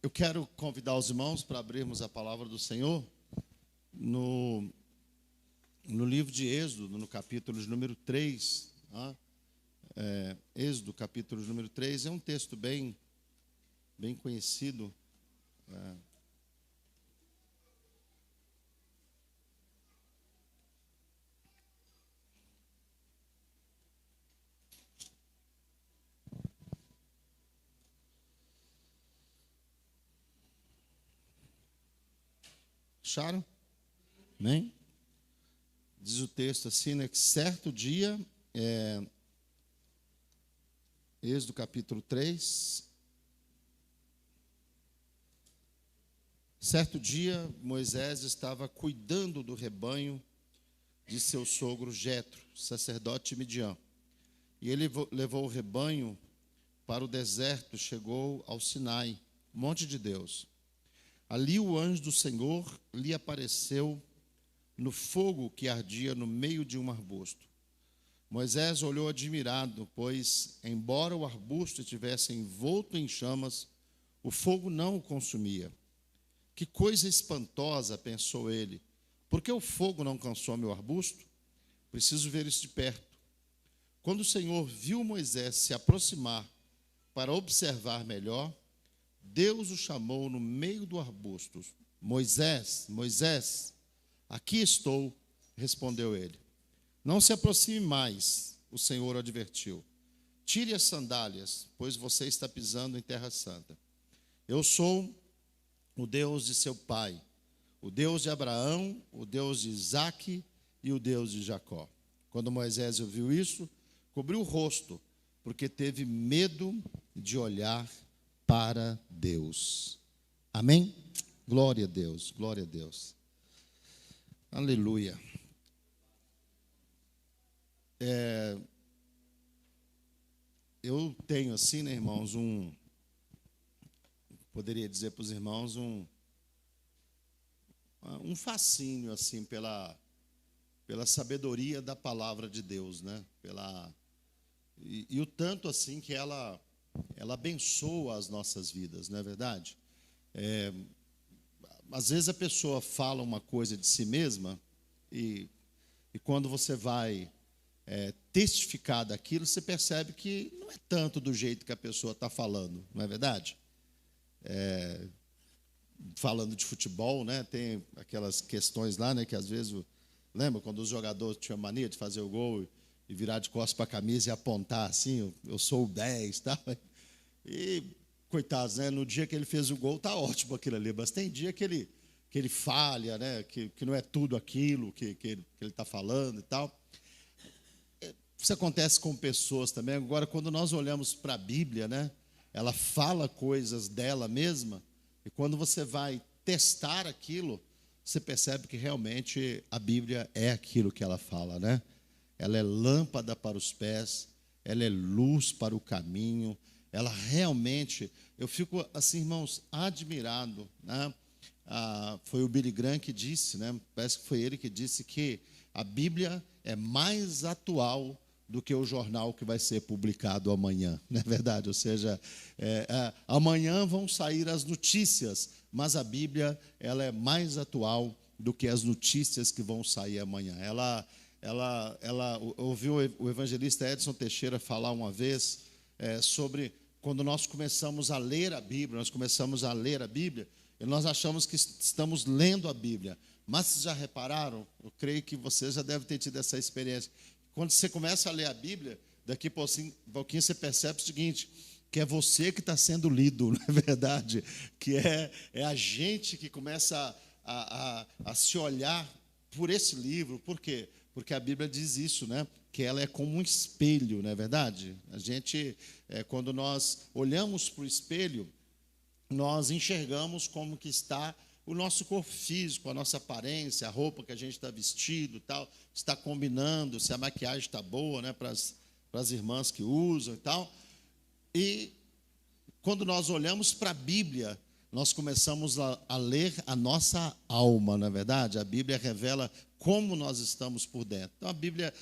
Eu quero convidar os irmãos para abrirmos a palavra do Senhor no livro de Êxodo, no capítulo de número 3. Êxodo, capítulo de número 3, é um texto bem conhecido. Acharam? Amém? Diz o texto assim, né, que certo dia, Êxodo capítulo 3, certo dia Moisés estava cuidando do rebanho de seu sogro Jetro, sacerdote de Midian. E ele levou o rebanho para o deserto, chegou ao Sinai, monte de Deus. Ali o anjo do Senhor lhe apareceu no fogo que ardia no meio de um arbusto. Moisés olhou admirado, pois, embora o arbusto estivesse envolto em chamas, o fogo não o consumia. Que coisa espantosa, pensou ele. Por que o fogo não consome o arbusto? Preciso ver isso de perto. Quando o Senhor viu Moisés se aproximar para observar melhor, Deus o chamou no meio do arbusto. Moisés, Moisés, aqui estou, respondeu ele. Não se aproxime mais, o Senhor advertiu. Tire as sandálias, pois você está pisando em terra santa. Eu sou o Deus de seu pai, o Deus de Abraão, o Deus de Isaque e o Deus de Jacó. Quando Moisés ouviu isso, cobriu o rosto, porque teve medo de olhar para Deus. Amém? Glória a Deus, glória a Deus. Aleluia. Eu tenho assim, né, irmãos, poderia dizer para os irmãos, um fascínio assim pela sabedoria da palavra de Deus, né? E o tanto assim que ela abençoa as nossas vidas, não é verdade? Às vezes a pessoa fala uma coisa de si mesma e quando você vai testificar daquilo, você percebe que não é tanto do jeito que a pessoa está falando, não é verdade? Falando de futebol, né, tem aquelas questões lá, né, que às vezes, lembra quando os jogadores tinham mania de fazer o gol e virar de costas para a camisa e apontar assim, eu sou o 10, tá? E, coitados, né, no dia que ele fez o gol, tá ótimo aquilo ali, mas tem dia que ele falha, né, que não é tudo aquilo que ele está falando e tal. Isso acontece com pessoas também. Agora, quando nós olhamos para a Bíblia, né, ela fala coisas dela mesma, e quando você vai testar aquilo, você percebe que realmente a Bíblia é aquilo que ela fala, né? Ela é lâmpada para os pés, ela é luz para o caminho, ela realmente, eu fico assim, irmãos, admirado, né? Foi o Billy Graham que disse, né? Parece que foi ele que disse que a Bíblia é mais atual do que o jornal que vai ser publicado amanhã, não é verdade? Ou seja, amanhã vão sair as notícias, mas a Bíblia ela é mais atual do que as notícias que vão sair amanhã. Ela ouviu o evangelista Edson Teixeira falar uma vez sobre quando nós começamos a ler a Bíblia, e nós achamos que estamos lendo a Bíblia. Mas vocês já repararam? Eu creio que vocês já devem ter tido essa experiência. Quando você começa a ler a Bíblia, daqui a pouquinho você percebe o seguinte, que é você que está sendo lido, não é verdade? Que é a gente que começa a se olhar por esse livro. Por quê? Porque a Bíblia diz isso, né? Que ela é como um espelho, não é verdade? A gente, quando nós olhamos para o espelho, nós enxergamos como que está o nosso corpo físico, a nossa aparência, a roupa que a gente está vestido, tal, está combinando, se a maquiagem está boa, né, para as irmãs que usam e tal. E quando nós olhamos para a Bíblia, nós começamos a ler a nossa alma, não é verdade? A Bíblia revela como nós estamos por dentro. Então a Bíblia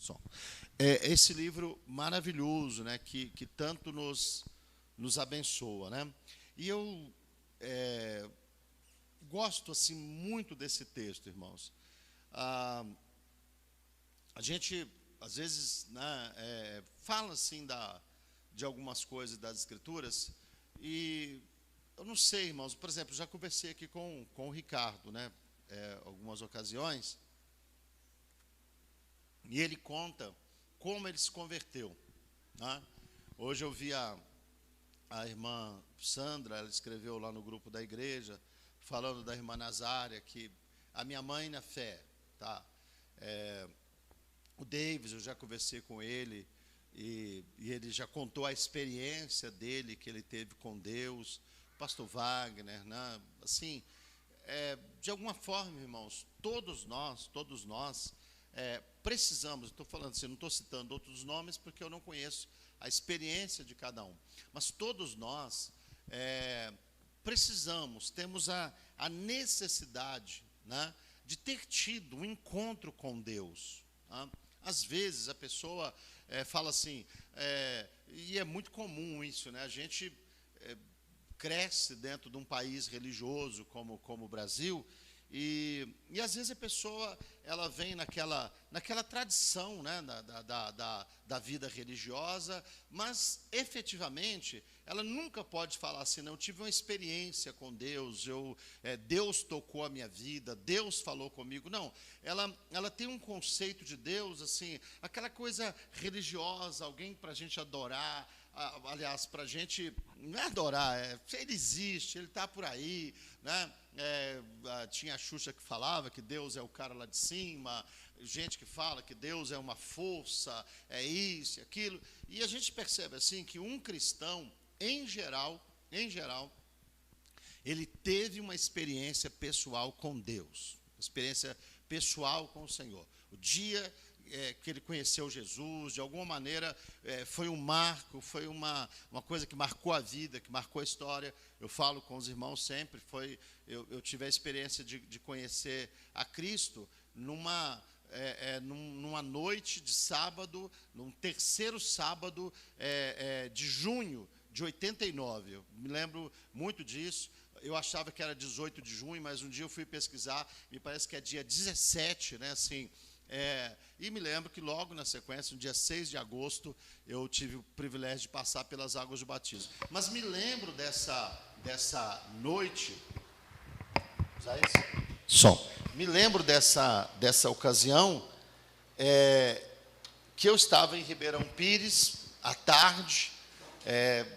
Som. É esse livro maravilhoso, né, que tanto nos abençoa, né? E eu gosto assim muito desse texto, irmãos. A gente às vezes, né, fala assim de algumas coisas das Escrituras, e eu não sei, irmãos, por exemplo, já conversei aqui com o Ricardo, né, algumas ocasiões, e ele conta como ele se converteu, né? Hoje eu vi a irmã Sandra, ela escreveu lá no grupo da igreja, falando da irmã Nazária, que a minha mãe na fé, tá? O Davis, eu já conversei com ele, e ele já contou a experiência dele, que ele teve com Deus, pastor Wagner, né? Assim, de alguma forma, irmãos, todos nós precisamos, estou falando assim, não estou citando outros nomes, porque eu não conheço a experiência de cada um, mas todos nós precisamos, temos a necessidade, né, de ter tido um encontro com Deus, tá? Às vezes a pessoa fala assim, e é muito comum isso, né? A gente cresce dentro de um país religioso como o Brasil, e às vezes a pessoa ela vem naquela tradição, né, da vida religiosa, mas efetivamente ela nunca pode falar assim, não, eu tive uma experiência com Deus, Deus tocou a minha vida, Deus falou comigo. Não, ela tem um conceito de Deus assim, aquela coisa religiosa, alguém para a gente adorar. Aliás, para a gente não é adorar, ele existe, ele está por aí, né? Tinha a Xuxa que falava que Deus é o cara lá de cima, gente que fala que Deus é uma força, é isso, aquilo, e a gente percebe assim que um cristão, em geral, ele teve uma experiência pessoal com Deus, experiência pessoal com o Senhor. O dia que ele conheceu Jesus, de alguma maneira, foi um marco, foi uma coisa que marcou a vida, que marcou a história. Eu falo com os irmãos sempre, eu tive a experiência de conhecer a Cristo numa noite de sábado, num terceiro sábado de junho de 89, eu me lembro muito disso. Eu achava que era 18 de junho, mas um dia eu fui pesquisar, me parece que é dia 17, né, assim. E me lembro que logo na sequência, no dia 6 de agosto, eu tive o privilégio de passar pelas águas do batismo. Mas me lembro dessa noite. Me lembro dessa ocasião, que eu estava em Ribeirão Pires, à tarde,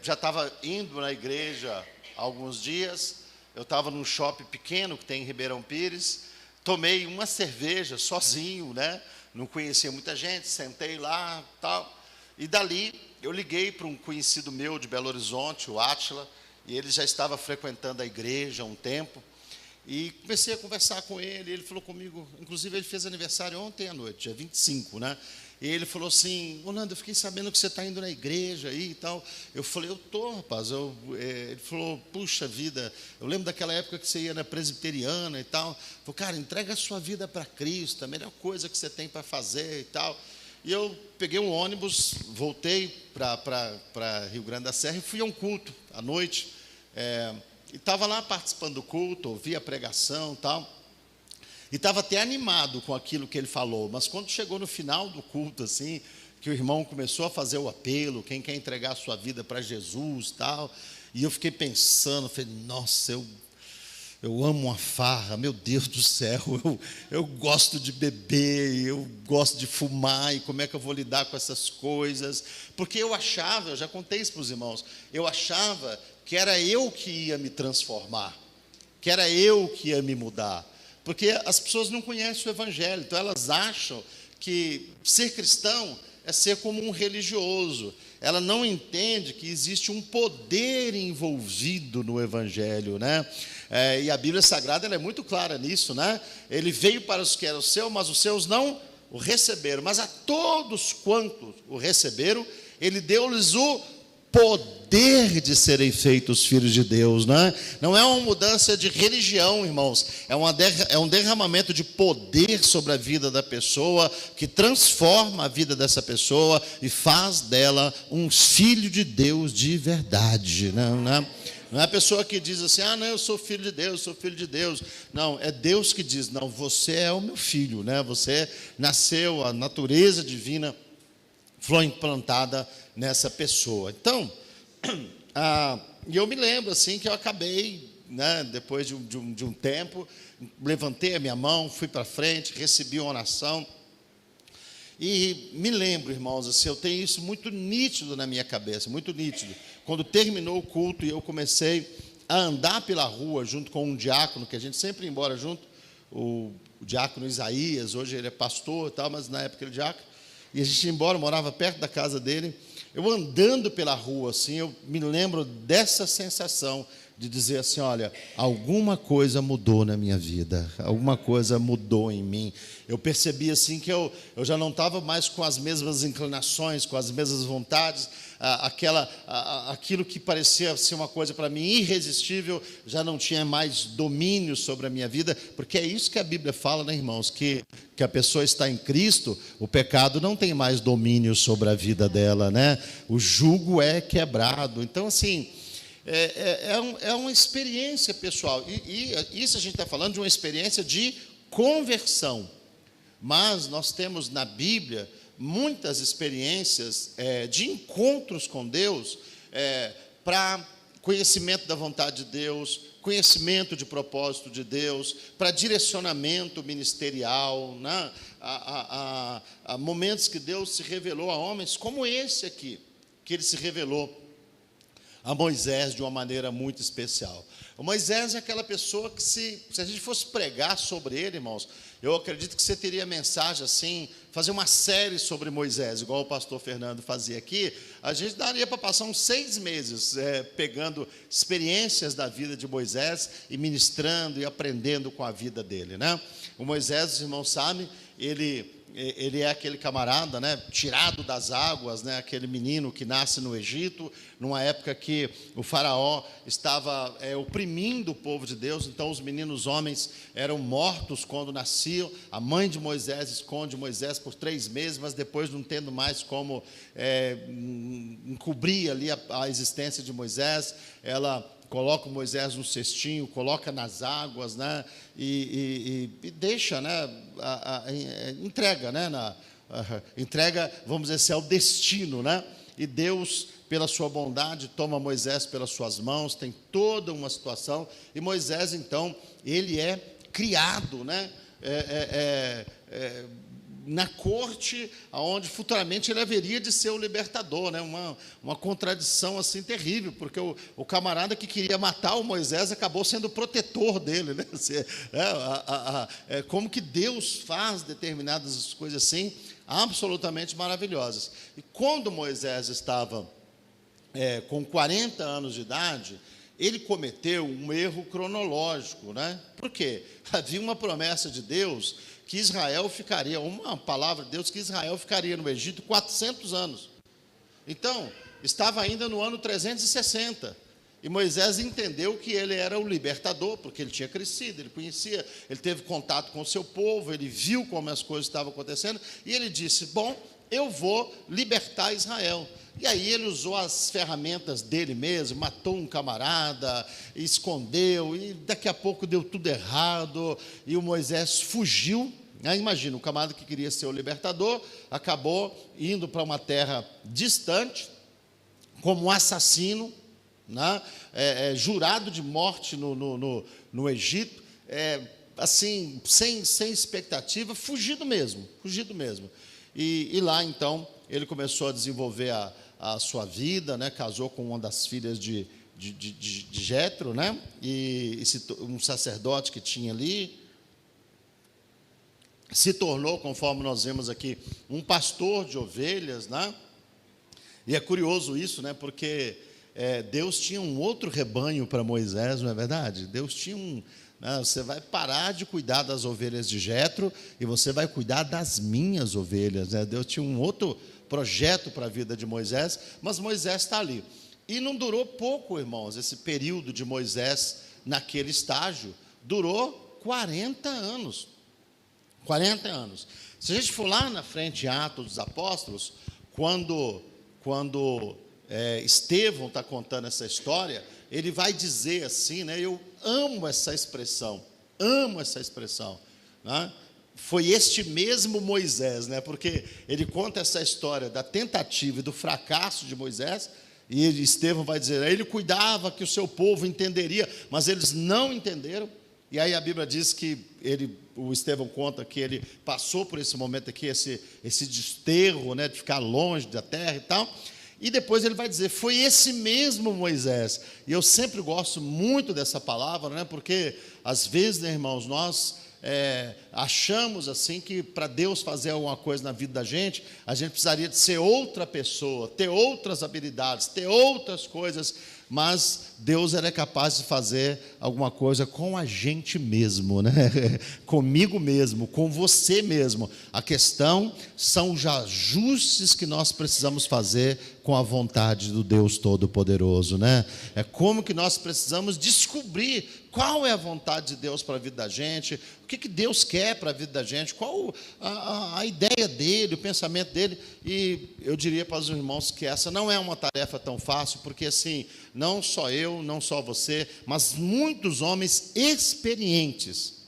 já estava indo na igreja há alguns dias, eu estava num shopping pequeno que tem em Ribeirão Pires. Tomei uma cerveja sozinho, né? Não conhecia muita gente, sentei lá, tal. E dali eu liguei para um conhecido meu de Belo Horizonte, o Átila, e ele já estava frequentando a igreja há um tempo. E comecei a conversar com ele, ele falou comigo, inclusive ele fez aniversário ontem à noite, dia 25, né? E ele falou assim, Orlando, eu fiquei sabendo que você está indo na igreja aí e tal. Eu falei, eu estou, rapaz. Ele falou, puxa vida, eu lembro daquela época que você ia na presbiteriana e tal. Eu falei, cara, entrega a sua vida para Cristo, a melhor coisa que você tem para fazer e tal. E eu peguei um ônibus, voltei para Rio Grande da Serra e fui a um culto à noite. E estava lá participando do culto, ouvi a pregação e tal. E estava até animado com aquilo que ele falou, mas quando chegou no final do culto, assim, que o irmão começou a fazer o apelo, quem quer entregar a sua vida para Jesus, tal, e eu fiquei pensando, falei, nossa, eu amo uma farra, meu Deus do céu, eu gosto de beber, eu gosto de fumar, e como é que eu vou lidar com essas coisas? Porque eu achava, eu já contei isso para os irmãos, eu achava que era eu que ia me transformar, que era eu que ia me mudar. Porque as pessoas não conhecem o Evangelho, então elas acham que ser cristão é ser como um religioso. Ela não entende que existe um poder envolvido no Evangelho, né? E a Bíblia Sagrada ela é muito clara nisso, né? Ele veio para os que eram seus, mas os seus não o receberam. Mas a todos quantos o receberam, ele deu-lhes o poder de serem feitos filhos de Deus, né? Não é uma mudança de religião, irmãos, é um derramamento de poder sobre a vida da pessoa, que transforma a vida dessa pessoa e faz dela um filho de Deus de verdade, né? Não é a pessoa que diz assim, não, eu sou filho de Deus, sou filho de Deus. Não, é Deus que diz, não, você é o meu filho, né? Você nasceu, a natureza divina foi implantada nessa pessoa. Então, e eu me lembro assim que eu acabei, né, depois de um tempo, levantei a minha mão, fui para frente, recebi uma oração. E me lembro, irmãos, assim, eu tenho isso muito nítido na minha cabeça, muito nítido. Quando terminou o culto e eu comecei a andar pela rua junto com um diácono, que a gente sempre ia embora junto, o diácono Isaías, hoje ele é pastor e tal, mas na época ele é diácono, e a gente ia embora, morava perto da casa dele. Eu andando pela rua, assim, eu me lembro dessa sensação de dizer assim, olha, alguma coisa mudou na minha vida, alguma coisa mudou em mim. Eu percebi assim que eu já não estava mais com as mesmas inclinações, com as mesmas vontades, aquilo que parecia ser uma coisa para mim irresistível, já não tinha mais domínio sobre a minha vida, porque é isso que a Bíblia fala, né, irmãos, que a pessoa está em Cristo, o pecado não tem mais domínio sobre a vida dela, né? O jugo é quebrado. Então, assim, é uma experiência pessoal, e isso a gente está falando de uma experiência de conversão, mas nós temos na Bíblia muitas experiências de encontros com Deus, para conhecimento da vontade de Deus, conhecimento de propósito de Deus, para direcionamento ministerial, né? Há momentos que Deus se revelou a homens como esse aqui, que ele se revelou a Moisés de uma maneira muito especial. O Moisés é aquela pessoa que, se a gente fosse pregar sobre ele, irmãos, eu acredito que você teria mensagem assim, fazer uma série sobre Moisés, igual o pastor Fernando fazia aqui. A gente daria para passar uns 6 meses pegando experiências da vida de Moisés e ministrando e aprendendo com a vida dele, né? O Moisés, os irmãos sabem, ele é aquele camarada, né, tirado das águas, né, aquele menino que nasce no Egito, numa época que o faraó estava oprimindo o povo de Deus. Então os meninos homens eram mortos quando nasciam. A mãe de Moisés esconde Moisés por 3 meses, mas depois, não tendo mais como encobrir ali a existência de Moisés, ela coloca o Moisés no cestinho, coloca nas águas, né, e deixa, né, entrega, né, entrega, vamos dizer assim, ao destino, né? E Deus, pela sua bondade, toma Moisés pelas suas mãos, tem toda uma situação, e Moisés, então, ele é criado, né, na corte, onde futuramente ele haveria de ser o libertador, né? Uma contradição assim terrível, porque o camarada que queria matar o Moisés acabou sendo o protetor dele, né? Como que Deus faz determinadas coisas assim, absolutamente maravilhosas. E quando Moisés estava com 40 anos de idade, ele cometeu um erro cronológico, né? Por quê? Havia uma promessa de Deus que Israel ficaria, uma palavra de Deus, que Israel ficaria no Egito 400 anos. Então, estava ainda no ano 360. E Moisés entendeu que ele era o libertador, porque ele tinha crescido, ele conhecia, ele teve contato com o seu povo, ele viu como as coisas estavam acontecendo, e ele disse, bom, eu vou libertar Israel. E aí ele usou as ferramentas dele mesmo, matou um camarada, escondeu, e daqui a pouco deu tudo errado, e o Moisés fugiu. Imagina, o camarada que queria ser o libertador, acabou indo para uma terra distante, como um assassino, né? Jurado de morte no Egito, assim, sem expectativa, fugido mesmo. E lá, então, ele começou a desenvolver a sua vida, né? Casou com uma das filhas de Jetro, né? E um sacerdote que tinha ali, se tornou, conforme nós vemos aqui, um pastor de ovelhas, né? E é curioso isso, né? Porque Deus tinha um outro rebanho para Moisés, não é verdade? Deus tinha né? Você vai parar de cuidar das ovelhas de Jetro e você vai cuidar das minhas ovelhas, né? Deus tinha um outro projeto para a vida de Moisés, mas Moisés está ali. E não durou pouco, irmãos, esse período de Moisés naquele estágio, durou 40 anos. 40 anos. Se a gente for lá na frente em Atos dos Apóstolos, quando Estevão está contando essa história, ele vai dizer assim, né? Eu amo essa expressão, né? Foi este mesmo Moisés, né? Porque ele conta essa história da tentativa e do fracasso de Moisés, e Estevão vai dizer, ele cuidava que o seu povo entenderia, mas eles não entenderam. E aí a Bíblia diz que o Estevão conta que ele passou por esse momento aqui, esse desterro, né, de ficar longe da terra e tal. E depois ele vai dizer, foi esse mesmo Moisés. E eu sempre gosto muito dessa palavra, né, porque às vezes, né, irmãos, nós achamos assim que para Deus fazer alguma coisa na vida da gente, a gente precisaria de ser outra pessoa, ter outras habilidades, ter outras coisas, mas Deus é capaz de fazer alguma coisa com a gente mesmo, né? Comigo mesmo, com você mesmo. A questão são os ajustes que nós precisamos fazer com a vontade do Deus Todo-Poderoso, né? É como que nós precisamos descobrir qual é a vontade de Deus para a vida da gente, o que Deus quer para a vida da gente, qual a ideia dele, o pensamento dele. E eu diria para os irmãos que essa não é uma tarefa tão fácil, porque assim, não só eu, não só você, mas muitos homens experientes,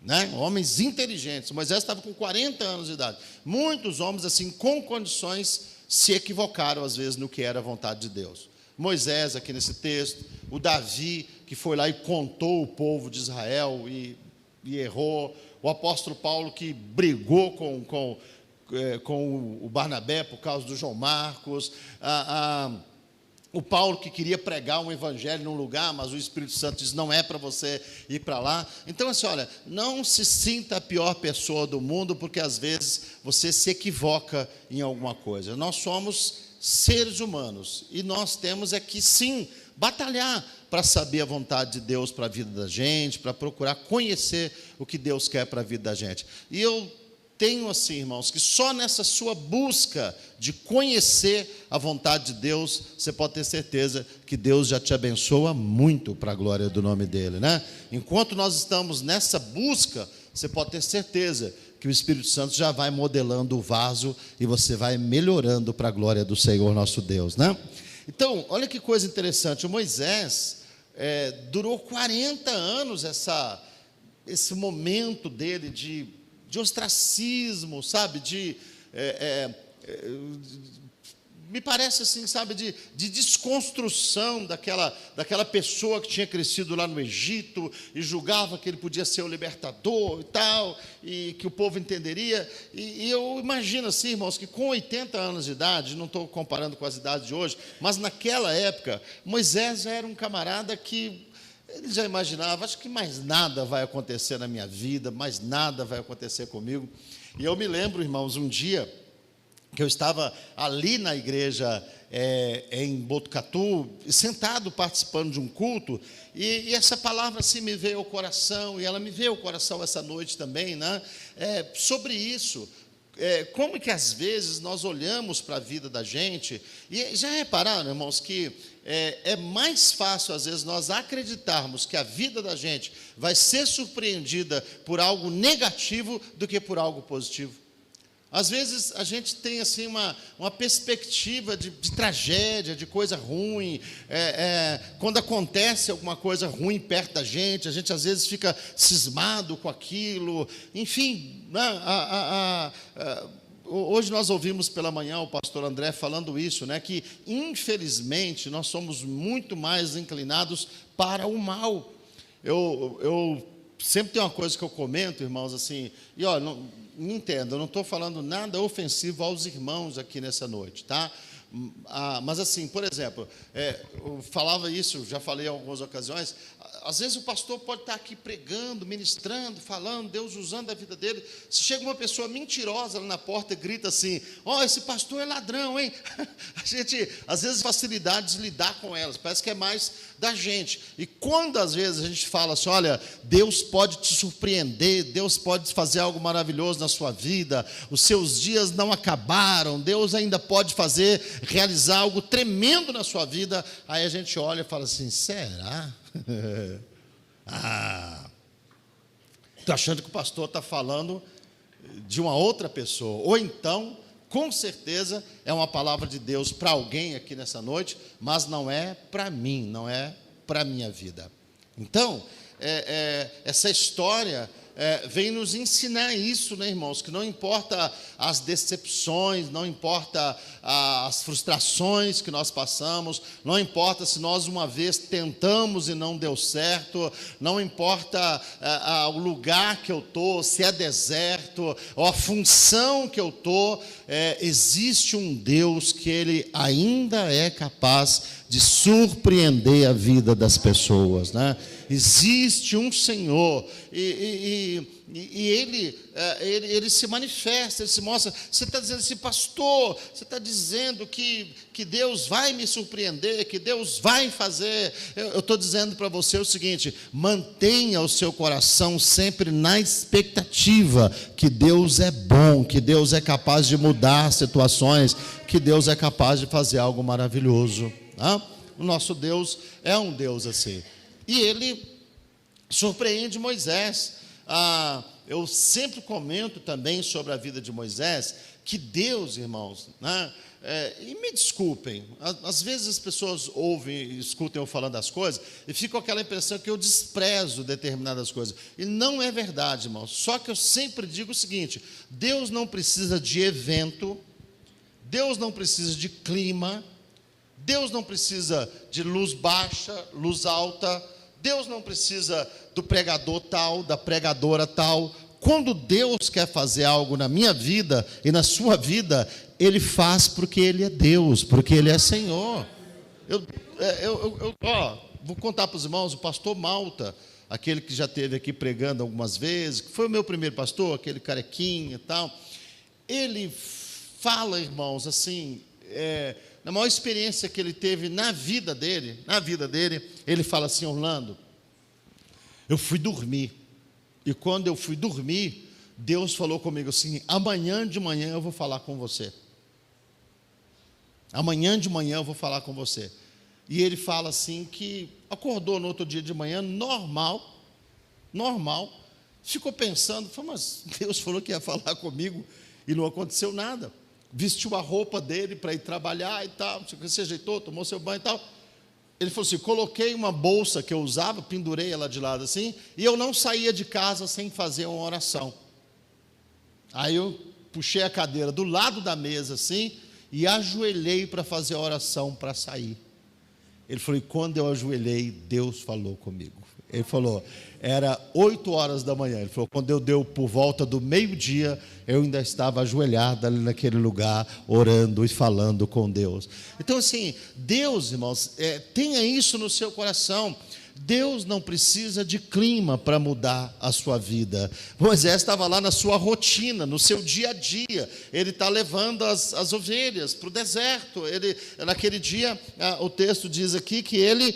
né? Homens inteligentes. Moisés estava com 40 anos de idade. Muitos homens assim, com condições, se equivocaram às vezes no que era a vontade de Deus. Moisés aqui nesse texto, o Davi, que foi lá e contou o povo de Israel e errou, o apóstolo Paulo, que brigou com o Barnabé por causa do João Marcos, o Paulo, que queria pregar um evangelho num lugar, mas o Espírito Santo diz, não é para você ir para lá. Então assim, olha, não se sinta a pior pessoa do mundo, porque às vezes você se equivoca em alguma coisa. Nós somos seres humanos, e nós temos que sim, batalhar para saber a vontade de Deus para a vida da gente, para procurar conhecer o que Deus quer para a vida da gente. E eu tenho assim, irmãos, que só nessa sua busca de conhecer a vontade de Deus, você pode ter certeza que Deus já te abençoa muito para a glória do nome dele, né? Enquanto nós estamos nessa busca, você pode ter certeza que o Espírito Santo já vai modelando o vaso e você vai melhorando para a glória do Senhor nosso Deus, né? Então, olha que coisa interessante, o Moisés durou 40 anos esse momento dele de ostracismo, sabe, me parece assim, sabe, de desconstrução daquela pessoa que tinha crescido lá no Egito e julgava que ele podia ser o libertador e tal, e que o povo entenderia. E eu imagino assim, irmãos, que com 80 anos de idade, não estou comparando com as idades de hoje, mas naquela época, Moisés já era um camarada que ele já imaginava, acho que mais nada vai acontecer na minha vida, mais nada vai acontecer comigo. E eu me lembro, irmãos, um dia que eu estava ali na igreja em Botucatu, sentado participando de um culto, e essa palavra assim me veio ao coração, e ela me veio ao coração essa noite também, né? Sobre isso, como que às vezes nós olhamos para a vida da gente, e já repararam, irmãos, que é mais fácil às vezes nós acreditarmos que a vida da gente vai ser surpreendida por algo negativo do que por algo positivo. Às vezes a gente tem assim uma perspectiva de tragédia, de coisa ruim, quando acontece alguma coisa ruim perto da gente, a gente às vezes fica cismado com aquilo, enfim, né? Hoje nós ouvimos pela manhã o pastor André falando isso, né, que infelizmente nós somos muito mais inclinados para o mal. Eu sempre tem uma coisa que eu comento, irmãos, assim, e olha, me entenda, eu não estou falando nada ofensivo aos irmãos aqui nessa noite, tá? Mas assim, por exemplo, eu falava isso, já falei em algumas ocasiões, às vezes o pastor pode estar aqui pregando, ministrando, falando, Deus usando a vida dele. Se chega uma pessoa mentirosa lá na porta e grita assim: ó, esse pastor é ladrão, hein? A gente, às vezes, facilidade de lidar com elas, parece que é mais da gente. E quando, às vezes, a gente fala assim: olha, Deus pode te surpreender, Deus pode fazer algo maravilhoso na sua vida, os seus dias não acabaram, Deus ainda pode realizar algo tremendo na sua vida, aí a gente olha e fala assim: será? Estou achando que o pastor está falando de uma outra pessoa, ou então, com certeza, é uma palavra de Deus para alguém aqui nessa noite, mas não é para mim, não é para a minha vida. Então, essa história vem nos ensinar isso, né, irmãos? Que não importa as decepções, não importa as frustrações que nós passamos, não importa se nós uma vez tentamos e não deu certo, não importa o lugar que eu estou, se é deserto, ou a função que eu estou, existe um Deus que Ele ainda é capaz de surpreender a vida das pessoas, né? Existe um Senhor e ele se manifesta, ele se mostra. Você está dizendo assim: pastor, você está dizendo que Deus vai me surpreender, que Deus vai fazer. Eu estou dizendo para você o seguinte: mantenha o seu coração sempre na expectativa que Deus é bom, que Deus é capaz de mudar situações, que Deus é capaz de fazer algo maravilhoso. O nosso Deus é um Deus assim. E ele surpreende Moisés. Eu sempre comento também sobre a vida de Moisés, que Deus, irmãos, né, e me desculpem, às vezes as pessoas ouvem e escutam eu falando as coisas e ficam com aquela impressão que eu desprezo determinadas coisas. E não é verdade, irmãos. Só que eu sempre digo o seguinte: Deus não precisa de evento, Deus não precisa de clima, Deus não precisa de luz baixa, luz alta, Deus não precisa do pregador tal, da pregadora tal. Quando Deus quer fazer algo na minha vida e na sua vida, Ele faz porque Ele é Deus, porque Ele é Senhor. Vou contar para os irmãos, o pastor Malta, aquele que já esteve aqui pregando algumas vezes, que foi o meu primeiro pastor, aquele carequinha e tal, ele fala, irmãos, assim, na maior experiência que ele teve na vida dele, ele fala assim: Orlando, eu fui dormir, e quando eu fui dormir, Deus falou comigo assim: amanhã de manhã eu vou falar com você. Amanhã de manhã eu vou falar com você. E ele fala assim que acordou no outro dia de manhã, normal, ficou pensando, mas Deus falou que ia falar comigo e não aconteceu nada. Vestiu a roupa dele para ir trabalhar e tal, se ajeitou, tomou seu banho e tal. Ele falou assim: coloquei uma bolsa que eu usava, pendurei ela de lado assim, e eu não saía de casa sem fazer uma oração. Aí eu puxei a cadeira do lado da mesa assim, e ajoelhei para fazer a oração para sair. Ele falou: e quando eu ajoelhei, Deus falou comigo. Ele falou, era 8 horas da manhã. Ele falou: quando eu deu por volta do meio-dia, eu ainda estava ajoelhado ali naquele lugar, orando e falando com Deus. Então assim, Deus, irmãos, tenha isso no seu coração. Deus não precisa de clima para mudar a sua vida. Moisés estava lá na sua rotina, no seu dia a dia. Ele está levando as ovelhas para o deserto. Naquele dia, o texto diz aqui que ele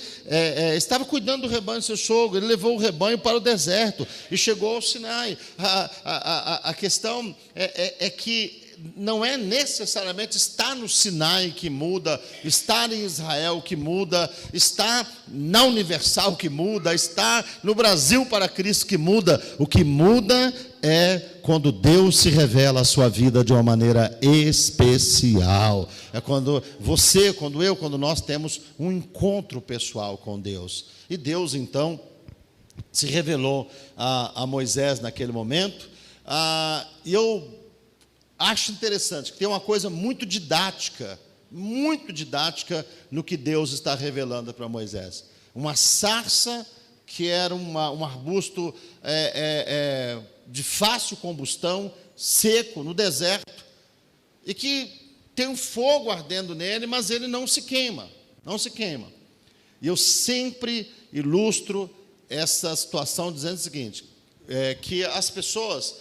estava cuidando do rebanho do seu sogro. Ele levou o rebanho para o deserto e chegou ao Sinai. A questão é que não é necessariamente estar no Sinai que muda, estar em Israel que muda, estar na Universal que muda, estar no Brasil para Cristo que muda. O que muda é quando Deus se revela a sua vida de uma maneira especial. É quando você, quando eu, quando nós temos um encontro pessoal com Deus. E Deus então se revelou a Moisés naquele momento. E eu acho interessante que tem uma coisa muito didática no que Deus está revelando para Moisés. Uma sarça que era um arbusto de fácil combustão, seco, no deserto, e que tem um fogo ardendo nele, mas ele não se queima, não se queima. E eu sempre ilustro essa situação dizendo o seguinte, que as pessoas,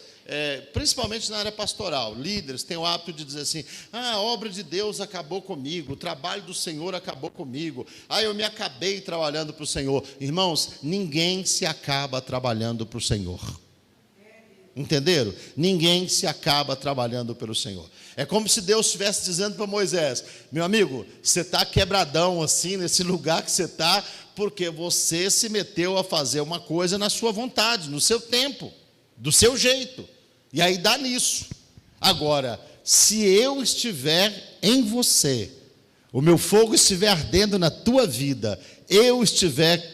principalmente na área pastoral, líderes têm o hábito de dizer assim, a obra de Deus acabou comigo, o trabalho do Senhor acabou comigo, eu me acabei trabalhando para o Senhor. Irmãos, ninguém se acaba trabalhando para o Senhor. Entenderam? Ninguém se acaba trabalhando pelo Senhor. É como se Deus estivesse dizendo para Moisés, meu amigo, você está quebradão assim, nesse lugar que você está, porque você se meteu a fazer uma coisa na sua vontade, no seu tempo, do seu jeito, e aí dá nisso. Agora, se eu estiver em você, o meu fogo estiver ardendo na tua vida, eu estiver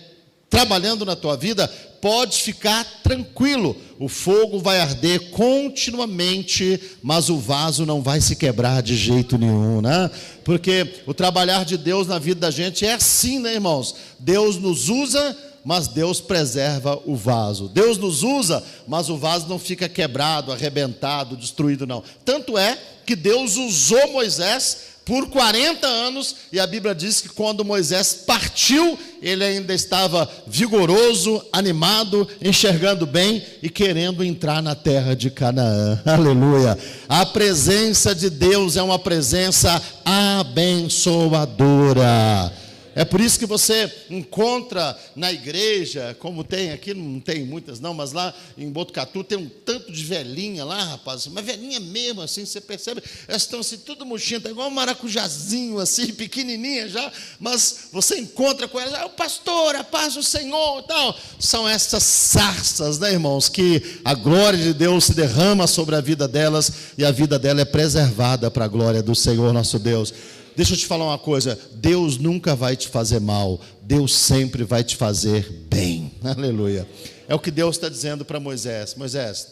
trabalhando na tua vida, pode ficar tranquilo, o fogo vai arder continuamente, mas o vaso não vai se quebrar de jeito nenhum, né? Porque o trabalhar de Deus na vida da gente é assim, né, irmãos? Deus nos usa, mas Deus preserva o vaso. Deus nos usa, mas o vaso não fica quebrado, arrebentado, destruído, não. Tanto é que Deus usou Moisés por 40 anos, e a Bíblia diz que quando Moisés partiu, ele ainda estava vigoroso, animado, enxergando bem e querendo entrar na terra de Canaã. Aleluia! A presença de Deus é uma presença abençoadora. É por isso que você encontra na igreja, como tem aqui, não tem muitas não, mas lá em Botucatu tem um tanto de velhinha lá, rapaz, uma velhinha mesmo assim, você percebe, elas estão assim, tudo murchinha, tá igual um maracujazinho assim, pequenininha já, mas você encontra com elas, o pastor, a paz do Senhor e tal. São essas sarças, né, irmãos, que a glória de Deus se derrama sobre a vida delas e a vida dela é preservada para a glória do Senhor nosso Deus. Deixa eu te falar uma coisa, Deus nunca vai te fazer mal, Deus sempre vai te fazer bem, aleluia. É o que Deus está dizendo para Moisés. Moisés,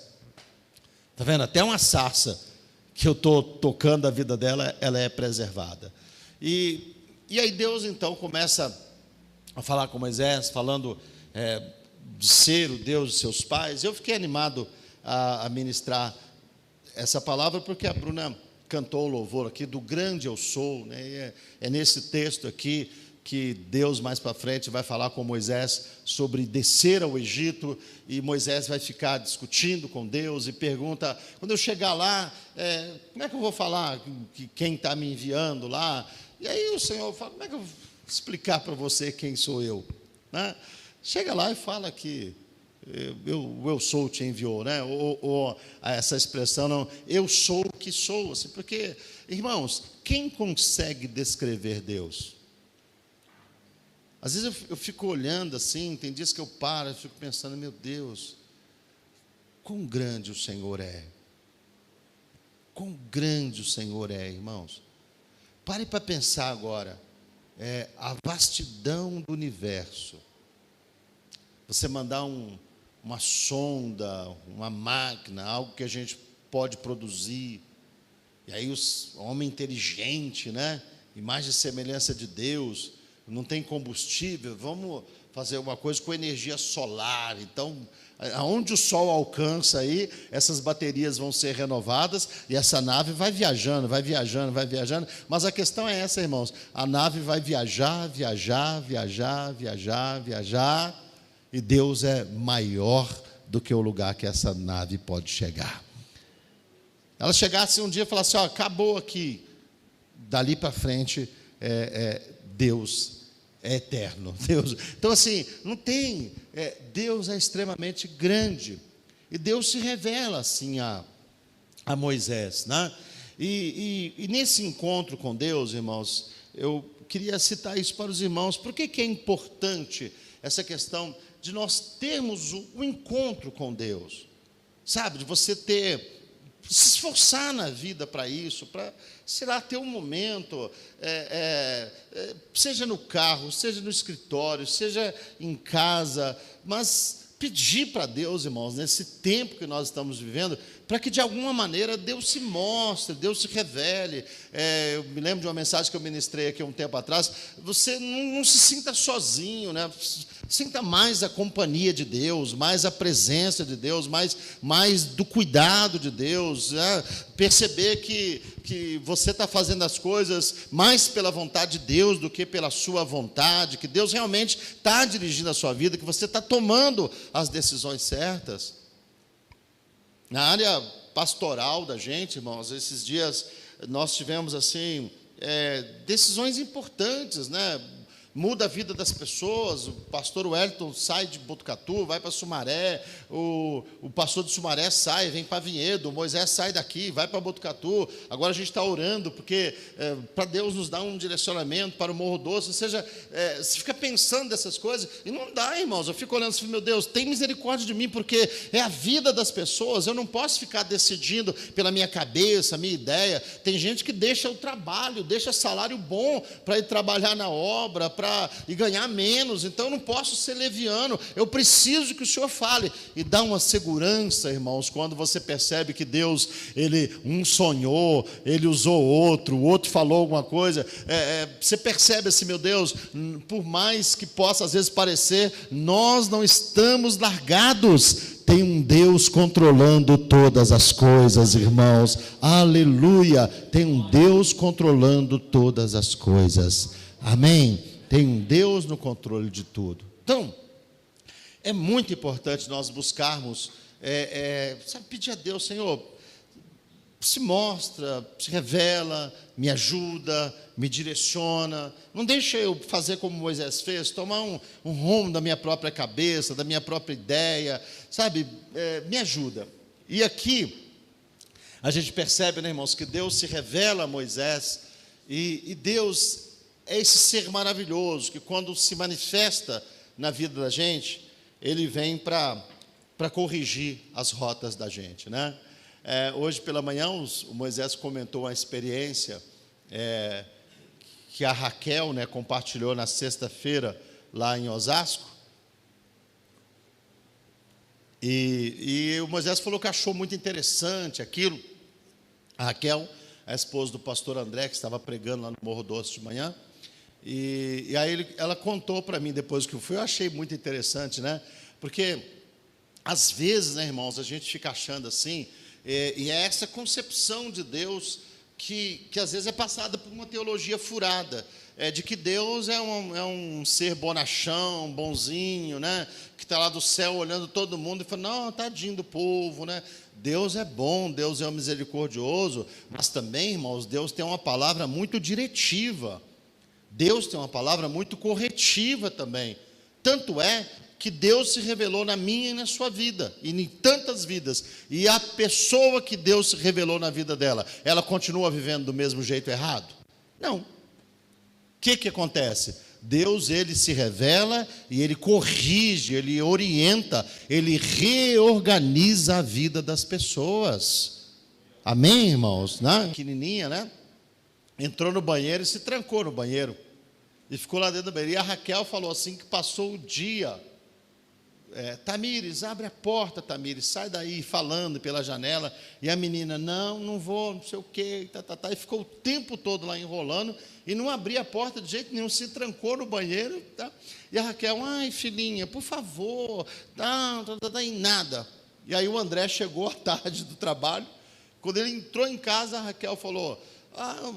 está vendo, até uma sarça que eu estou tocando a vida dela, ela é preservada. E aí Deus então começa a falar com Moisés, falando de ser o Deus de seus pais. Eu fiquei animado a ministrar essa palavra, porque a Bruna cantou o louvor aqui do grande eu sou, né? É nesse texto aqui que Deus mais para frente vai falar com Moisés sobre descer ao Egito, e Moisés vai ficar discutindo com Deus e pergunta, quando eu chegar lá, como é que eu vou falar que quem está me enviando lá? E aí o Senhor fala, como é que eu vou explicar para você quem sou eu? Né? Chega lá e fala que eu sou te enviou, né? Ou essa expressão, não, eu sou o que sou, assim, porque, irmãos, quem consegue descrever Deus? Às vezes eu fico olhando assim, tem dias que eu paro, eu fico pensando, meu Deus, quão grande o Senhor é, quão grande o Senhor é, irmãos. Pare para pensar agora, a vastidão do universo. Você mandar uma sonda, uma máquina, algo que a gente pode produzir, e aí o homem inteligente, né? Imagem e semelhança de Deus, não tem combustível, vamos fazer uma coisa com energia solar. Então, aonde o sol alcança aí, essas baterias vão ser renovadas, e essa nave vai viajando, vai viajando, vai viajando. Mas a questão é essa, irmãos, a nave vai viajar, viajar, viajar, viajar, viajar, e Deus é maior do que o lugar que essa nave pode chegar. Ela chegasse um dia e falasse, acabou aqui. Dali para frente, Deus é eterno. Deus. Então assim, não tem, Deus é extremamente grande. E Deus se revela assim a Moisés, né? E nesse encontro com Deus, irmãos, eu queria citar isso para os irmãos. Por que é importante essa questão de nós termos o encontro com Deus, sabe, de você se esforçar na vida para isso, para, sei lá, ter um momento, seja no carro, seja no escritório, seja em casa, mas pedir para Deus, irmãos, nesse tempo que nós estamos vivendo, para que de alguma maneira Deus se mostre, Deus se revele. Eu me lembro de uma mensagem que eu ministrei aqui um tempo atrás. Você não se sinta sozinho, né? Sinta mais a companhia de Deus, mais a presença de Deus, mais do cuidado de Deus, né? Perceber que você está fazendo as coisas mais pela vontade de Deus do que pela sua vontade, que Deus realmente está dirigindo a sua vida, que você está tomando as decisões certas. Na área pastoral da gente, irmãos, esses dias nós tivemos assim decisões importantes, né? Muda a vida das pessoas. O pastor Wellington sai de Botucatu, vai para Sumaré, o pastor de Sumaré sai, vem para Vinhedo, o Moisés sai daqui, vai para Botucatu. Agora a gente está orando, porque para Deus nos dar um direcionamento para o Morro Doce. Ou seja, você fica pensando dessas coisas, e não dá, irmãos. Eu fico olhando assim, meu Deus, tem misericórdia de mim, porque é a vida das pessoas. Eu não posso ficar decidindo pela minha cabeça, minha ideia. Tem gente que deixa o trabalho, deixa salário bom para ir trabalhar na obra, e ganhar menos. Então eu não posso ser leviano, eu preciso que o Senhor fale. E dá uma segurança, irmãos, quando você percebe que Deus, um sonhou, Ele usou outro, o outro falou alguma coisa. Você percebe assim, meu Deus, por mais que possa às vezes parecer, nós não estamos largados. Tem um Deus controlando todas as coisas, irmãos. Aleluia! Tem um Deus controlando todas as coisas. Amém? Tem um Deus no controle de tudo. Então, é muito importante nós buscarmos, pedir a Deus, Senhor, se mostra, se revela, me ajuda, me direciona. Não deixa eu fazer como Moisés fez, tomar um rumo da minha própria cabeça, da minha própria ideia, sabe? Me ajuda. E aqui, a gente percebe, né, irmãos, que Deus se revela a Moisés, e Deus é esse ser maravilhoso, que quando se manifesta na vida da gente, Ele vem para corrigir as rotas da gente, né? Hoje pela manhã, o Moisés comentou uma experiência que a Raquel, né, compartilhou na sexta-feira, lá em Osasco, e o Moisés falou que achou muito interessante aquilo. A Raquel, a esposa do pastor André, que estava pregando lá no Morro Doce de manhã, e aí ela contou para mim depois que eu fui. Eu achei muito interessante, né? Porque às vezes, né, irmãos, a gente fica achando assim, e é essa concepção de Deus que às vezes é passada por uma teologia furada, de que Deus é um ser bonachão, bonzinho, né? Que está lá do céu olhando todo mundo e fala, não, tadinho do povo, né? Deus é bom, Deus é misericordioso, mas também, irmãos, Deus tem uma palavra muito diretiva. Deus tem uma palavra muito corretiva também. Tanto é que Deus se revelou na minha e na sua vida, e em tantas vidas. E a pessoa que Deus se revelou na vida dela, ela continua vivendo do mesmo jeito errado? Não. O que acontece? Deus, Ele se revela e Ele corrige, Ele orienta, Ele reorganiza a vida das pessoas. Amém, irmãos? Pequenininha, né? Entrou no banheiro e se trancou no banheiro. E ficou lá dentro do banheiro. E a Raquel falou assim, que passou o dia. Tamires, abre a porta, Tamires, sai daí, falando pela janela. E a menina, não vou, não sei o quê. E ficou o tempo todo lá enrolando. E não abria a porta de jeito nenhum, se trancou no banheiro. Tá? E a Raquel, ai filhinha, por favor. E nada. E aí o André chegou à tarde do trabalho. Quando ele entrou em casa, a Raquel falou, a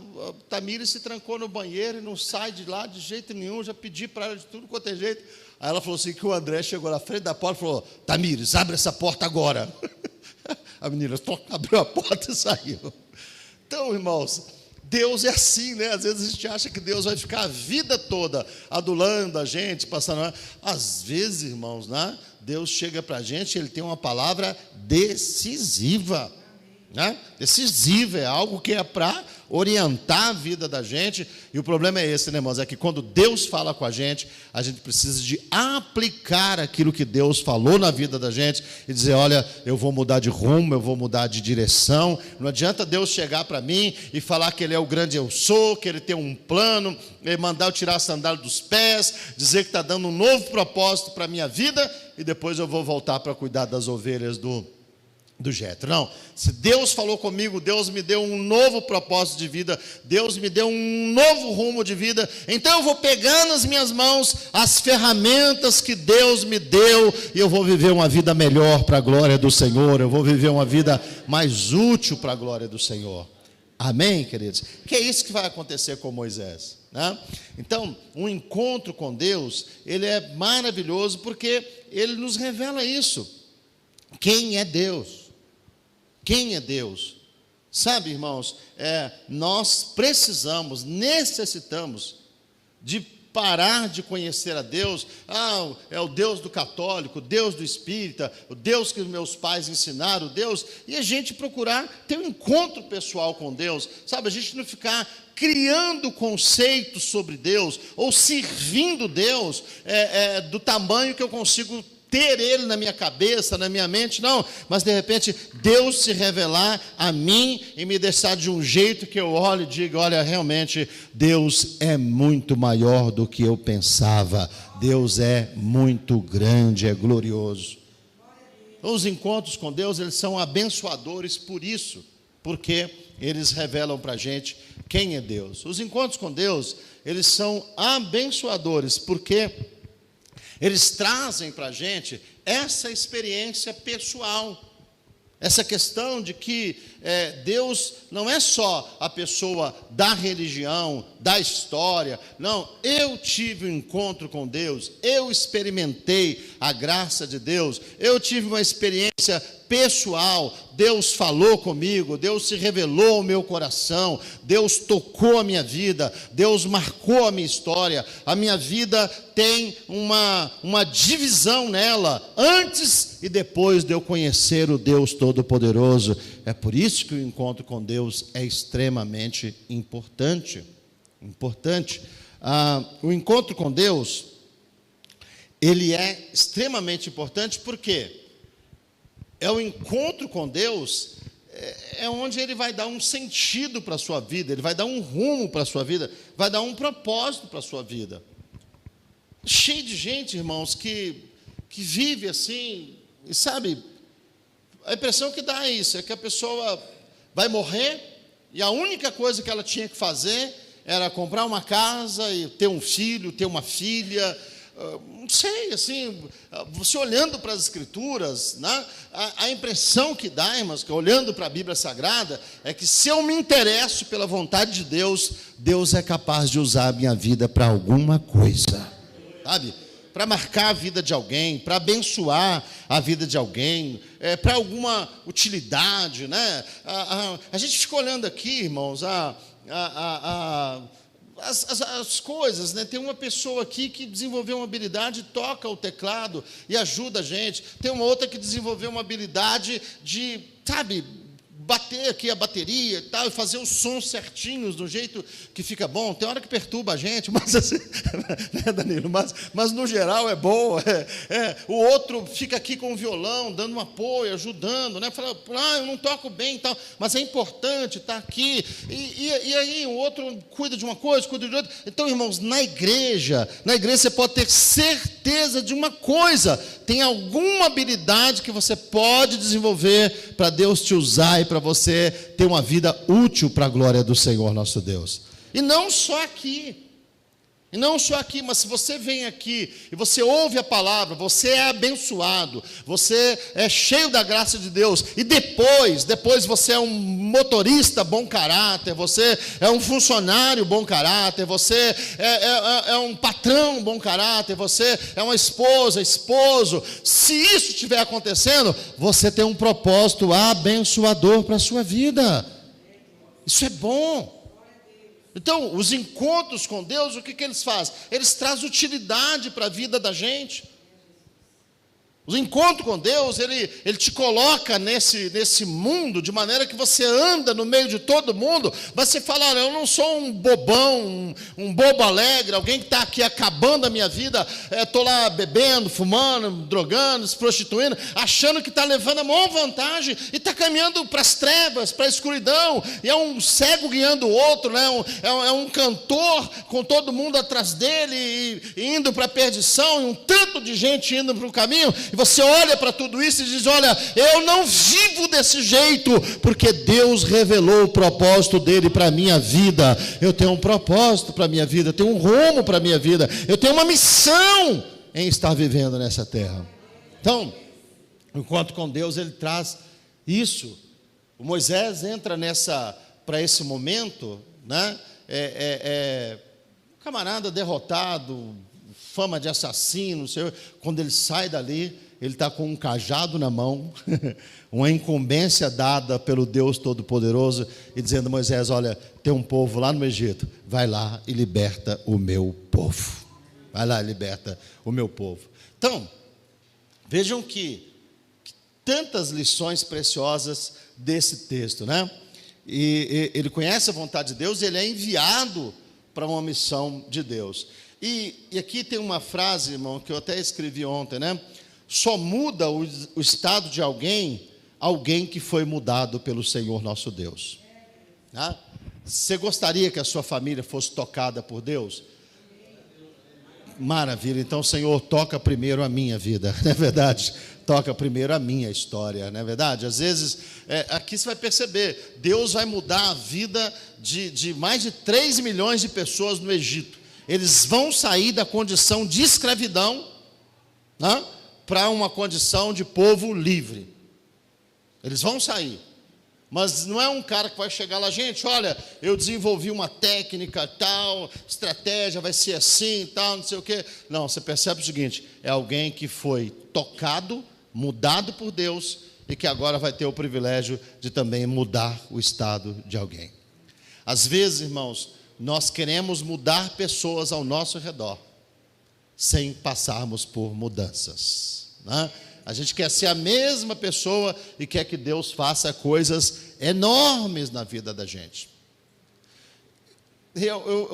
Tamires se trancou no banheiro e não sai de lá de jeito nenhum, já pedi para ela de tudo quanto é jeito. Aí ela falou assim, que o André chegou na frente da porta e falou, Tamires, abre essa porta agora. A menina abriu a porta e saiu. Então, irmãos, Deus é assim, né? Às vezes a gente acha que Deus vai ficar a vida toda adulando a gente, passando. Às vezes, irmãos, né? Deus chega para a gente, Ele tem uma palavra decisiva. Né? Decisiva, é algo que é para orientar a vida da gente. E o problema é esse, né, irmãos? É que quando Deus fala com a gente precisa de aplicar aquilo que Deus falou na vida da gente e dizer, olha, eu vou mudar de rumo, eu vou mudar de direção. Não adianta Deus chegar para mim e falar que Ele é o grande eu sou, que Ele tem um plano, mandar eu tirar a sandália dos pés, dizer que está dando um novo propósito para a minha vida, e depois eu vou voltar para cuidar das ovelhas do do Jétro. Não, se Deus falou comigo, Deus me deu um novo propósito de vida, Deus me deu um novo rumo de vida, então eu vou pegar nas minhas mãos as ferramentas que Deus me deu, e eu vou viver uma vida melhor para a glória do Senhor, eu vou viver uma vida mais útil para a glória do Senhor. Amém, queridos? Que é isso que vai acontecer com Moisés, né? Então, um encontro com Deus, ele é maravilhoso, porque ele nos revela isso. Quem é Deus? Quem é Deus? Sabe, irmãos, nós precisamos, necessitamos de parar de conhecer a Deus. É o Deus do católico, o Deus do espírita, o Deus que os meus pais ensinaram, Deus, e a gente procurar ter um encontro pessoal com Deus, sabe, a gente não ficar criando conceitos sobre Deus, ou servindo Deus do tamanho que eu consigo ter Ele na minha cabeça, na minha mente, não, mas de repente Deus se revelar a mim e me deixar de um jeito que eu olho e digo, olha, realmente Deus é muito maior do que eu pensava, Deus é muito grande, é glorioso. Os encontros com Deus, eles são abençoadores por isso, porque eles revelam para a gente quem é Deus. Os encontros com Deus, eles são abençoadores, porque eles trazem para a gente essa experiência pessoal, essa questão de que Deus não é só a pessoa da religião, da história, não, eu tive um encontro com Deus, eu experimentei a graça de Deus, eu tive uma experiência pessoal, Deus falou comigo, Deus se revelou ao meu coração, Deus tocou a minha vida, Deus marcou a minha história, a minha vida tem uma divisão nela, antes e depois de eu conhecer o Deus Todo-Poderoso. É por isso que o encontro com Deus é extremamente importante. O encontro com Deus, ele é extremamente importante, porque o encontro com Deus é onde Ele vai dar um sentido para a sua vida, Ele vai dar um rumo para a sua vida, vai dar um propósito para a sua vida. Cheio de gente, irmãos, que vive assim, e sabe, a impressão que dá é isso, é que a pessoa vai morrer, e a única coisa que ela tinha que fazer era comprar uma casa e ter um filho, ter uma filha. Não sei, assim, você olhando para as Escrituras, né, a impressão que dá, irmãos, que olhando para a Bíblia Sagrada, é que se eu me interesso pela vontade de Deus, Deus é capaz de usar a minha vida para alguma coisa, sabe? Para marcar a vida de alguém, para abençoar a vida de alguém, para alguma utilidade, né? A gente fica olhando aqui, irmãos, as coisas, né? Tem uma pessoa aqui que desenvolveu uma habilidade, toca o teclado e ajuda a gente. Tem uma outra que desenvolveu uma habilidade de, sabe, bater aqui a bateria e tal, e fazer os sons certinhos, do jeito que fica bom. Tem hora que perturba a gente, mas assim, né, Danilo? Mas no geral é bom. O outro fica aqui com o violão, dando um apoio, ajudando, né? Fala, eu não toco bem e tal, mas é importante estar aqui. E aí o outro cuida de uma coisa, cuida de outra. Então, irmãos, na igreja você pode ter certeza de uma coisa: tem alguma habilidade que você pode desenvolver para Deus te usar e para você ter uma vida útil para a glória do Senhor nosso Deus. E não só aqui, mas se você vem aqui e você ouve a palavra, você é abençoado, você é cheio da graça de Deus, e depois você é um motorista bom caráter, você é um funcionário bom caráter, você é um patrão bom caráter, você é uma esposo. Se isso estiver acontecendo, você tem um propósito abençoador para a sua vida. Isso é bom. Então, os encontros com Deus, o que eles fazem? Eles trazem utilidade para a vida da gente. O encontro com Deus, ele te coloca nesse mundo, de maneira que você anda no meio de todo mundo, mas você fala, olha, eu não sou um bobão, um bobo alegre, alguém que está aqui acabando a minha vida, estou lá bebendo, fumando, drogando, se prostituindo, achando que está levando a maior vantagem, e está caminhando para as trevas, para a escuridão, e é um cego guiando o outro, né? É um cantor com todo mundo atrás dele, e indo para a perdição, e um tanto de gente indo para o caminho, E você olha para tudo isso e diz: olha, eu não vivo desse jeito, porque Deus revelou o propósito dele para a minha vida. Eu tenho um propósito para a minha vida, eu tenho um rumo para a minha vida, eu tenho uma missão em estar vivendo nessa terra. Então, enquanto com Deus, ele traz isso. O Moisés entra para esse momento, né? Camarada derrotado, fama de assassino, quando ele sai dali, ele está com um cajado na mão, uma incumbência dada pelo Deus Todo-Poderoso, e dizendo: Moisés, olha, tem um povo lá no Egito, vai lá e liberta o meu povo. Vai lá e liberta o meu povo. Então, vejam que tantas lições preciosas desse texto, né? E ele conhece a vontade de Deus, ele é enviado para uma missão de Deus. E aqui tem uma frase, irmão, que eu até escrevi ontem, né? Só muda o estado de alguém que foi mudado pelo Senhor nosso Deus. Né? Você gostaria que a sua família fosse tocada por Deus? Maravilha. Então, Senhor, toca primeiro a minha vida, não é verdade? Toca primeiro a minha história, não é verdade? Às vezes, aqui você vai perceber, Deus vai mudar a vida de mais de 3 milhões de pessoas no Egito. Eles vão sair da condição de escravidão, né, para uma condição de povo livre. Eles vão sair. Mas não é um cara que vai chegar lá: gente, olha, eu desenvolvi uma técnica tal, estratégia, vai ser assim, tal, não sei o quê. Não, você percebe o seguinte: é alguém que foi tocado, mudado por Deus, e que agora vai ter o privilégio de também mudar o estado de alguém. Às vezes, irmãos, nós queremos mudar pessoas ao nosso redor, sem passarmos por mudanças, né? A gente quer ser a mesma pessoa e quer que Deus faça coisas enormes na vida da gente.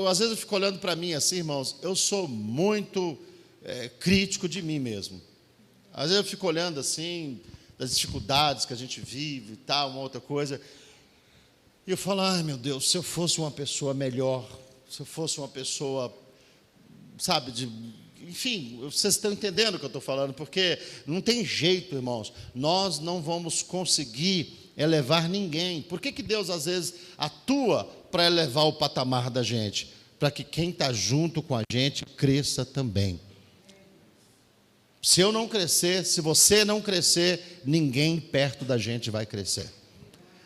Às vezes eu fico olhando para mim assim, irmãos, eu sou muito crítico de mim mesmo. Às vezes eu fico olhando assim, das dificuldades que a gente vive e tal, uma outra coisa, e eu falo: ai meu Deus, se eu fosse uma pessoa melhor, se eu fosse uma pessoa, sabe, enfim, vocês estão entendendo o que eu estou falando, porque não tem jeito, irmãos, nós não vamos conseguir elevar ninguém. Por que Deus às vezes atua para elevar o patamar da gente? Para que quem está junto com a gente cresça também. Se eu não crescer, se você não crescer, ninguém perto da gente vai crescer.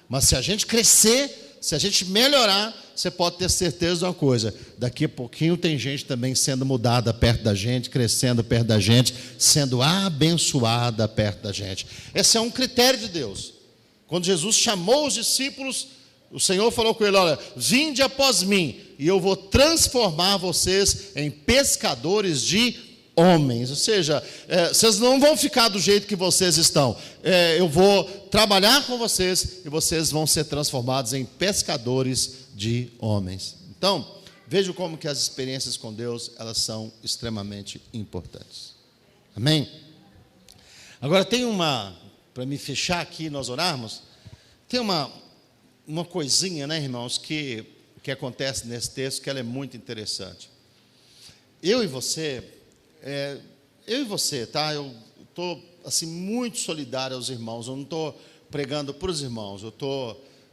Mas se a gente crescer, se a gente melhorar, você pode ter certeza de uma coisa: daqui a pouquinho tem gente também sendo mudada perto da gente, crescendo perto da gente, sendo abençoada perto da gente. Esse é um critério de Deus. Quando Jesus chamou os discípulos, o Senhor falou com ele: olha, vinde após mim, e eu vou transformar vocês em pescadores de homens. Ou seja, vocês não vão ficar do jeito que vocês estão. Eu vou trabalhar com vocês e vocês vão ser transformados em pescadores de homens. Então, veja como que as experiências com Deus, elas são extremamente importantes. Amém? Agora tem para me fechar aqui, nós orarmos, tem uma coisinha, né, irmãos, que acontece nesse texto, que ela é muito interessante. Eu e você, tá? Eu estou assim muito solidário aos irmãos. Eu não estou pregando para os irmãos.